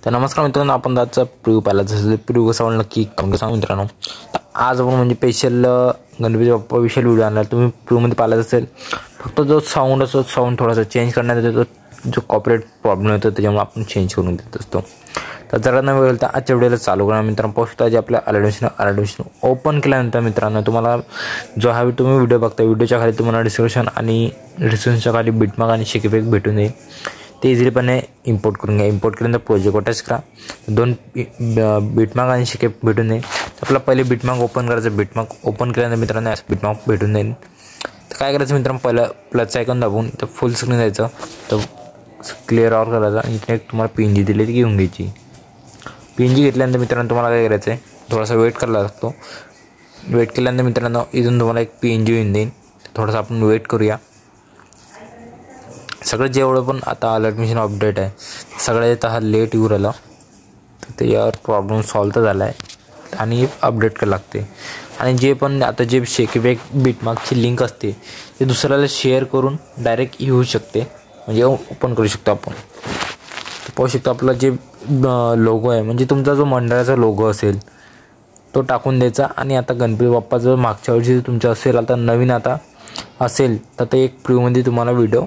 तर नमस्कार मित्रांनो, आपण आजचा प्रिव्ह्यू पाहिला. जसं प्रिव्ह्यू कसा वाटला नक्की कमेंट सांगा मित्रांनो. तर आज आपण म्हणजे स्पेशल गणपती बाप्पा विषयी व्हिडिओ आणला. तुम्ही प्रिव्ह्यूमध्ये पाहिला असेल, फक्त जो साऊंड असतो साऊंड थोडासा चेंज करण्यात येतो. जो कॉपीराइट प्रॉब्लेम येतो त्याच्यामुळे आपण चेंज करून देत असतो. तर जरा नवीन वेळ तर आजच्या व्हिडिओला चालू करा मित्रांनो. पोस्ट जे आपल्या ॲडमिशन ओपन केल्यानंतर मित्रांनो तुम्हाला जो हा तुम्ही व्हिडिओ बघता, व्हिडिओच्या खाली तुम्हाला डिस्क्रिप्शन आणि डिस्क्रिप्शनच्या खाली बिटमार्क आणि शेकिफेक भेटून जाईल. ते इझिलीपणे इम्पोर्ट करून घ्या. इम्पोर्ट केल्यानंतर प्रोजेक्ट अटॅच करा. दोन बिटमार्क आणि शेकिफ भेटून जाईल. आपला पहिले बिटमार्क ओपन करायचं. बिटमार्क ओपन केल्यानंतर मित्रांनो बिटमार्क भेटून जाईल. तर काय करायचं मित्रांनो, पहिलं प्लसचं आयकॉन दाबून तर फुल स्क्रीन जायचं. तर क्लिअर ऑर करायचा. इथे तुम्हाला PNG दिली ती घेऊन घ्यायची. PNG घेतल्यानंतर मित्रांनो तुम्हाला काय करायचं आहे, थोडासा वेट करायला लागतो. वेट केल्यानंतर मित्रांनो इथून तुम्हाला एक PNG येऊन देईल. थोडंसं आपण वेट करूया. सगळं जेवढं पण आता ॲडमिशन अपडेट आहे सगळ्यात हा लेट येऊ राहिला. तर त्याच्यावर प्रॉब्लेम सॉल्व तर झाला आहे आणि अपडेट करायला लागते. आणि जे पण आता जे शेकिफेक बिटमार्कची लिंक असते ते दुसऱ्याला शेअर करून डायरेक्ट येऊ शकते, म्हणजे ओपन करू शकतो आपण. पाहू शकतो आपला जे लोगो आहे, म्हणजे तुमचा जो मंडळाचा लोगो असेल तो टाकून द्यायचा. आणि आता गणपती बाप्पा जर मागच्या वर्षी तुमचं असेल, आता नवीन आता असेल तर ते एक प्रिव्ह्यूमध्ये तुम्हाला व्हिडिओ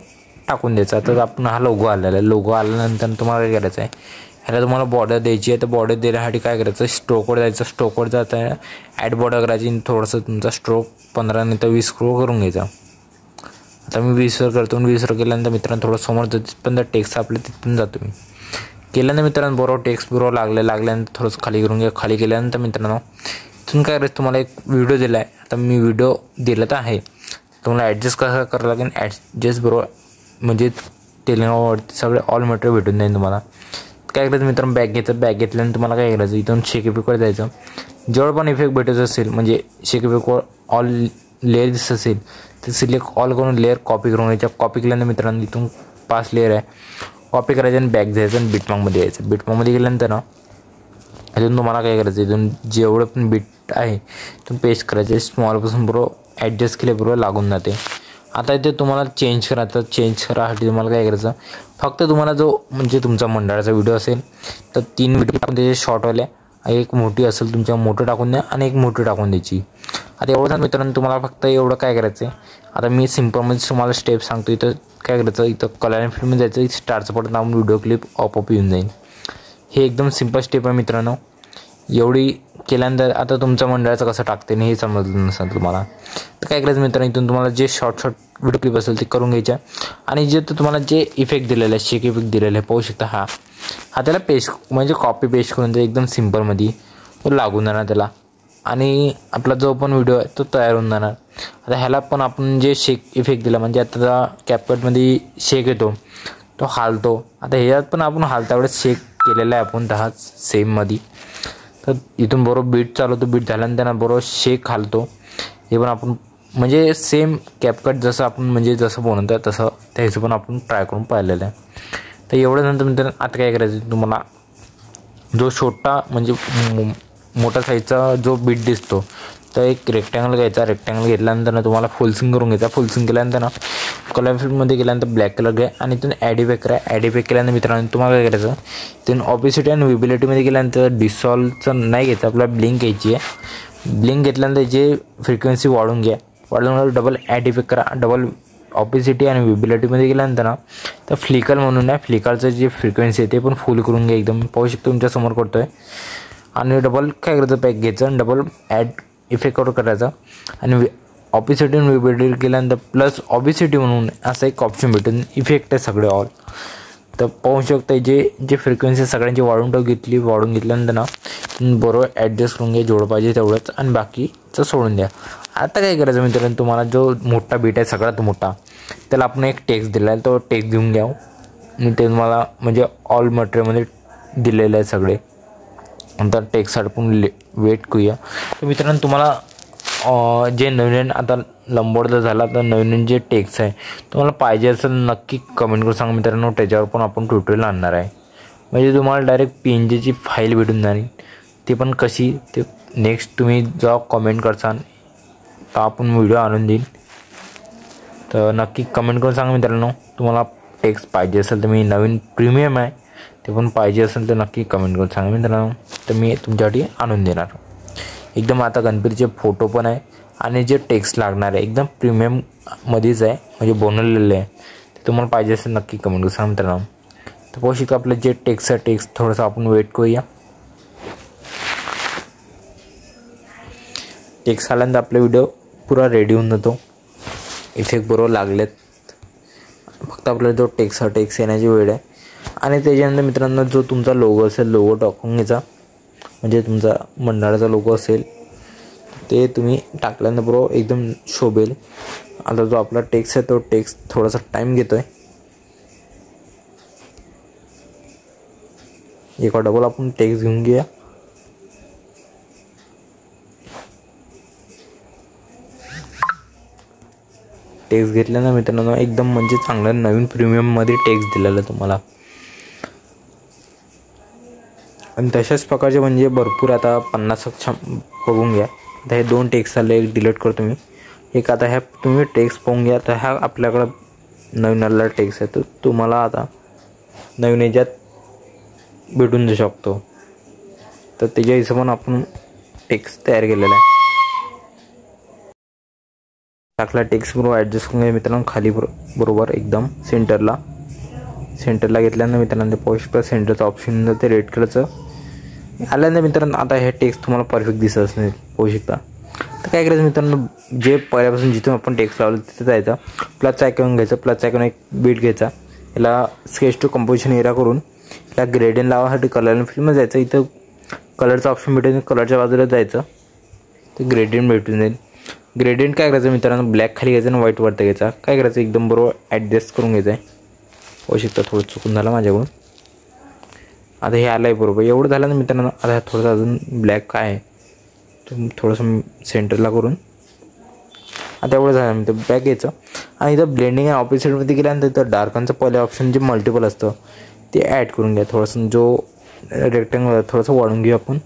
टाकून द्यायचा. तर आपण हा लोगो आलेला आहे. लोगो आल्यानंतर तुम्हाला काय करायचं आहे, ह्याला तुम्हाला बॉर्डर द्यायची आहे. तर बॉर्डर देण्यासाठी काय करायचं, स्ट्रोकवर जायचं. स्ट्रोकवर जात आहे ॲड बॉर्डर करायची. थोडंसं तुमचा स्ट्रोक 15 नाही तर 20 स्क्रो करून घ्यायचा. आता मी 20वर करतो. 20वर केल्यानंतर मित्रांनो थोडं समोर तिथपर्यंत टेक्स्ट आपलं तिथपर्यंत जातो मी. केल्यानंतर मित्रांनो बरोबर टेक्स्ट बरोबर लागल्यानंतर थोडंसं खाली करून घ्या. खाली केल्यानंतर मित्रांनो इथून काय करायचं, तुम्हाला एक व्हिडिओ दिला आहे. आता मी व्हिडिओ दिला तर आहे, तुम्हाला ॲडजस्ट कसं करावं लागेल. ॲडजस्ट बरोबर म्हणजे टेलिंगावरती सगळे ऑल मटेरियल भेटून जाईल तुम्हाला. काय करायचं मित्रांनो, बॅग घ्यायचं. बॅग घेतल्यानंतर तुम्हाला काय करायचं, इथून शेकिफेकवर जायचं. जेवढं पण इफेक्ट भेटत असेल, म्हणजे शेकिफेकवर ऑल लेअर दिसत असेल तर सिलेक्ट ऑल करून लेअर कॉपी करून घ्यायच्या. कॉपी केल्यानंतर मित्रांनो इथून 5 लेअर आहे, कॉपी करायचं आणि बॅग द्यायचं आणि बिटमार्कमध्ये यायचं. बिटमार्कमध्ये गेल्यानंतर ना इथून तुम्हाला काय करायचं, इथून जेवढं पण बीट आहे इथून पेस्ट करायचे. स्मॉलपासून बरोबर ॲडजस्ट केल्याबरोबर लागून जाते. आता इथे तुम्हाला चेंज करायचं. चेंज करायसाठी तुम्हाला काय करायचं, फक्त तुम्हाला जो म्हणजे तुमचा मंडळाचा व्हिडिओ असेल तर 3 व्हिडिओ टाकून त्याचे शॉर्टवाल्या. एक मोठी असेल तुमच्या मोठं टाकून द्या आणि एक मोठी टाकून द्यायची. आता एवढं मित्रांनो तुम्हाला फक्त एवढं काय करायचं आहे. आता मी सिम्पलमध्ये तुम्हाला स्टेप सांगतो. इथं काय करायचं, इथं कलर अँड फिल्ममध्ये जायचं. इथं स्टारचं बटन दाबून व्हिडिओ क्लिप ऑपअप येऊन जाईल. हे एकदम सिम्पल स्टेप आहे मित्रांनो. एवढी केल्यानंतर आता तुमच्या मंडळाचं कसं टाकते नाही हे समजलं नसेल तुम्हाला, तर काय करायचं मित्रांनो, इथून तुम्हाला जे शॉर्ट व्हिडिओ क्लिप असेल ते करून घ्यायच्या. आणि जे तुम्हाला जे इफेक्ट दिलेलं आहे, शेक इफेक्ट दिलेलं आहे पाहू शकता. हा त्याला पेस्ट म्हणजे कॉपी पेस्ट करून ते एकदम सिम्पलमध्ये तो लागून जाणार त्याला. आणि आपला जो पण व्हिडिओ आहे तो तयार होऊन जाणार. आता ह्याला पण आपण जे शेक इफेक्ट दिला, म्हणजे आता कॅपकटमध्ये शेक येतो तो हालतो. आता ह्याच्यात पण आपण हालता वेळेस शेक केलेला आहे आपण दहा सेममध्ये. तर इथून बरोबर बीट चालवतो. बीट झाल्यानंतर बरोबर शेक हालतो. हे पण आपण म्हणजे सेम कॅपकट जसं आपण म्हणजे जसं बनवतो तसं त्या हिशोबाने आपण ट्राय करून पाहिलेलं आहे. तर एवढं नंतर आता काय करायचं, तुम्हाला जो छोटा म्हणजे मोठा साईजचा जो बीट दिसतो तर एक रेक्टँगल घ्यायचा. रेक्टँगल घेतल्यानंतर तुम्हाला फुल स्क्रीन करून घ्यायचा. फुल स्क्रीन केल्यानंतर कलर फिल्ममध्ये गेल्यानंतर ब्लॅक कलर घ्या आणि इथून ॲड इफेक्ट करा. ॲड इफेक्ट केल्यानंतर मित्रांनो तुम्हाला काय करायचं, इथून ऑपेसिटी आणि विबिलिटीमध्ये गेल्यानंतर डिसॉल्वचं नाही घ्यायचं, आपल्याला ब्लिंक घ्यायची आहे. ब्लिंक घेतल्यानंतर जे फ्रिक्वेन्सी वाढून घ्या. वाढल्यानंतर डबल ॲड इफेक्ट करा. डबल ऑपेसिटी आणि विबिलिटीमध्ये गेल्यानंतर ना तर फ्लिकर म्हणून आहे, फ्लिकरचं जे फ्रिक्वेन्सी आहे ते पण फुल करून घ्या. एकदम पाहू शकतो तुमच्यासमोर करतो आहे. आणि डबल काय करायचं, पॅक घ्यायचं आणि डबल ॲड इफेक्टवर करायचा. आणि ऑपेसिटी आणि विबिलिटी केल्यानंतर प्लस ऑबिसिटी म्हणून असं एक ऑप्शन भेटून इफेक्ट आहे सगळे ऑल. तर पाहू शकता जे फ्रिक्वेन्सी सगळ्यांची वाढून घेतल्यानंतर ना बरोबर ॲडजस्ट करून घ्या जेवढं पाहिजे तेवढंच आणि बाकीचं सोडून द्या. आता काय करायचं मित्रांनो, तुम्हाला जो मोठा बीट आहे सगळ्यात मोठा त्याला आपण एक टेक्स्ट दिला आहे, तो टेक्स्ट घेऊन घ्या. मी ते तुम्हाला म्हणजे ऑल मटेरियलमध्ये दिलेलं आहे सगळे. नंतर टेक्स्ट आपण वेट करूया. तर मित्रांनो तुम्हाला जे नवीन आता लंबोर्ड झाला तर नवीन जे टेक्स्ट आहे तुम्हाला पाहिजे असेल नक्की कमेंट करून सांगा मित्रांनो. त्याच्यावर पण आपण ट्युटोरियल आणणार आहे. म्हणजे तुम्हाला डायरेक्ट PNGची फाईल भेटून जाईल. ते पण कशी ते नेक्स्ट तुम्ही जेव्हा कमेंट करसाल तर आपण व्हिडिओ आणून देईल. तर नक्की कमेंट करून सांगा मित्रांनो. तुम्हाला टेक्स्ट पाहिजे असेल तर मी नवीन प्रीमियम आहे ते पण पाहिजे असेल तर नक्की कमेंट करून सांगा मित्रांनो, तर मी तुमच्यासाठी आणून देणार. एकदम आता गणपतीचे फोटो पण आहे आणि जे टेक्स्ट लागणार आहे एकदम प्रीमियममध्येच आहे, म्हणजे बनवलेले आहे. ते तुम्हाला पाहिजे असेल नक्की कमेंट करून सांगा मित्रांनो. तर पाहू शकता आपलं जे टेक्स्ट थोडंसं आपण वेट करूया. टेक्स्ट आल्यानंतर आपला व्हिडिओ पुरा रेडी होऊन जातो. इफेक्ट बरोबर लागलेत. फक्त आपल्याला जो टेक्स्ट येण्याची वेळ आहे. आणि त्याच्यानंतर मित्रांनो जो तुमचा लोगो असेल, लोगो टाकून घ्यायचा. म्हणजे तुमचा मंडळाचा लोगो असेल ते तुम्ही टाकल्यानंतर बरोबर एकदम शोभेल. आता जो आपला टेक्स्ट आहे तो टेक्स्ट थोडासा टाईम घेतो आहे. एक डबल आपण टेक्स्ट घेऊन घेऊया. टेक्स्ट घेतल्यानं मित्रांनो एकदम म्हणजे चांगलं नवीन प्रीमियममध्ये टेक्स्ट दिलेलं आहे तुम्हाला. आणि तशाच प्रकारचे म्हणजे भरपूर आता 50 बघून घ्या. आता हे 2 टेक्स्ट आले, एक डिलीट करतो मी. एक आता ह्या तुम्ही टेक्स्ट पाहून घ्या. तर हा आपल्याकडं नवीन आलेला टेक्स्ट आहे, तर तुम्हाला आता नवीन याच्यात भेटून जाऊ शकतो. तर त्याच्या हिशोबाने आपण टेक्स्ट तयार केलेला आहे. टाकला टेक्स्ट बरोबर ॲडजस्ट करून घ्या मित्रांनो. खाली बरोबर एकदम सेंटरला घेतल्यानंतर मित्रांनो पोस्ट सेंटरचं ऑप्शन ते रेड कलरचं आल्यानंतर मित्रांनो आता हे टेक्स्ट तुम्हाला परफेक्ट दिसत नाही, पाहू शकता. तर काय करायचं मित्रांनो, जे पहिल्यापासून जिथून आपण टेक्स्ट लावलं तिथे जायचं. प्लस आयकॉन घ्यायचं. प्लस आयकॉन एक बीट घ्यायचा. याला स्केच टू कंपोजिशन एरिया करून याला ग्रेडियंट लावासाठी कलर फिल्ममध्ये जायचं. इथं कलरचं ऑप्शन भेटेल, कलरच्या बाजूला जायचं. ते ग्रेडियंट भेटून जाईल. ग्रेडियंट काय करायचं मित्रांनो, ब्लॅक खाली घ्यायचं आणि व्हाईट वरती घ्यायचा. काय करायचं एकदम बरोबर ॲडजस्ट करून घ्यायचं आहे. होऊ शकतं थोडं चुकून झालं माझ्याकडून. आता हे आलं आहे बरोबर. एवढं झालं ना मित्रांनो. आता थोडंसं अजून ब्लॅक काय आहे तर थोडंसं सेंटरला करून आता एवढं झालं मी तर बॅक घ्यायचं. आणि इथं ब्लेंडिंग आहे ऑपोजिटमध्ये गेल्यानंतर इथं डार्कनचं पहिलं ऑप्शन जे मल्टिपल असतं ते ॲड करून घ्या. थोडंसं जो रेक्टँगल थोडंसं वाढून घेऊ आपण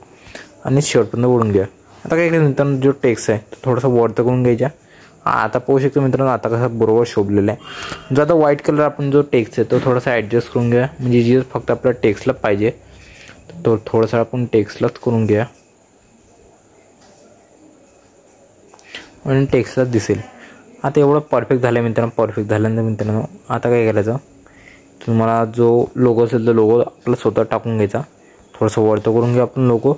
आणि शेवटपर्यंत ओढून घ्या. आता काय करायचं मित्रांनो, जो टेक्स्ट आहे तो थोडासा वरती करून घ्यायचा. आता पाहू शकतो मित्रांनो आता कसं बरोबर शोभलेलं आहे. जो आता व्हाईट कलर आपण जो टेक्स्ट आहे तो थोडासा ॲडजस्ट करून घ्या. म्हणजे जे फक्त आपल्या टेक्स्टला पाहिजे तो थोडासा आपण टेक्स्टलाच करून घ्या आणि टेक्स्टलाच दिसेल. आता एवढं परफेक्ट झालं मित्रांनो. परफेक्ट झाल्यानंतर मित्रांनो आता काय करायचं, तुम्हाला जो लोगो असेल तो लोगो आपला स्वतः टाकून घ्यायचा. थोडंसं वरतं करून घ्या आपण लोगो.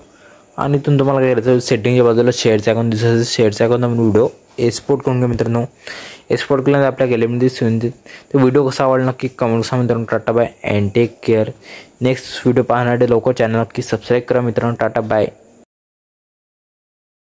आणि इथून तुम्हाला काय करायचं, सेटिंगच्या बाजूला शेअरचा अकाउंट दिसत असेल, शेअरचा अकाउंट आपण व्हिडिओ एक्सपोर्ट करून घ्या मित्रांनो. एक्सपोर्ट केल्यानंतर आपल्या गॅलरीमध्ये दिसून येते. तो व्हिडिओ कसा आवडला नक्की कमेंट सांगा मित्रांनो. Tata bye and take care. Next video पाहण्यासाठी लवकर चॅनल नक्की सबस्क्राईब करा मित्रांनो. Tata bye.